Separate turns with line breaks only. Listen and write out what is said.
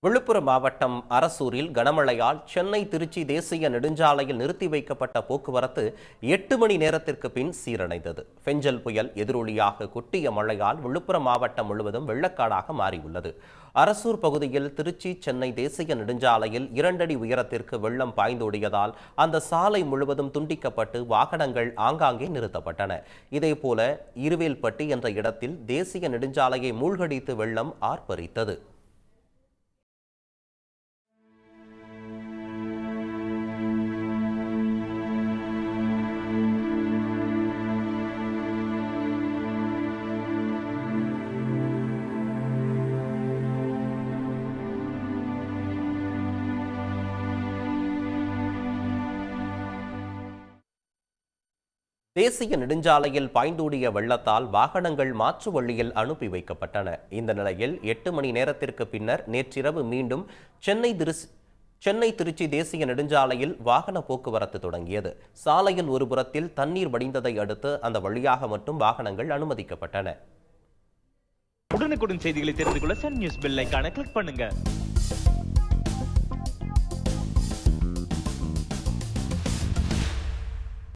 விழுப்புரம் மாவட்டம் அரசூரில் கனமழையால் சென்னை திருச்சி தேசிய நெடுஞ்சாலையில் நிறுத்தி வைக்கப்பட்ட போக்குவரத்து 8 மணி நேரத்திற்கு பின் சீரடைந்தது. பெஞ்சல் புயல் எதிரொலியாக கொட்டிய மழையால் விழுப்புரம் மாவட்டம் முழுவதும் வெள்ளக்காடாக மாறியுள்ளது. அரசூர் பகுதியில் திருச்சி சென்னை தேசிய நெடுஞ்சாலையில் 2 அடி உயரத்திற்கு வெள்ளம் பாய்ந்தோடியதால் அந்த சாலை முழுவதும் துண்டிக்கப்பட்டு வாகனங்கள் ஆங்காங்கே நிறுத்தப்பட்டன. இதேபோல இருவேல்பட்டி என்ற இடத்தில் தேசிய நெடுஞ்சாலையை மூழ்கடித்து வெள்ளம் ஆர்ப்பரித்தது. தேசிய நெடுஞ்சாலையில் பாய்ந்தோடிய வெள்ளத்தால் வாகனங்கள் மாற்று வழியில் அனுப்பி வைக்கப்பட்டன. இந்த நிலையில் 8 மணி நேரத்திற்கு பின்னர் நேற்றிரவு மீண்டும் சென்னை திருச்சி தேசிய நெடுஞ்சாலையில் வாகன போக்குவரத்து தொடங்கியது. சாலையின் ஒரு புறத்தில் தண்ணீர் வடிந்ததை அடுத்து அந்த வழியாக மட்டும் வாகனங்கள் அனுமதிக்கப்பட்டன.
உடனுக்குடன் செய்திகளை தெரிந்து கொள்ள சன் நியூஸ் பெல் ஐகானை கிளிக் பண்ணுங்க.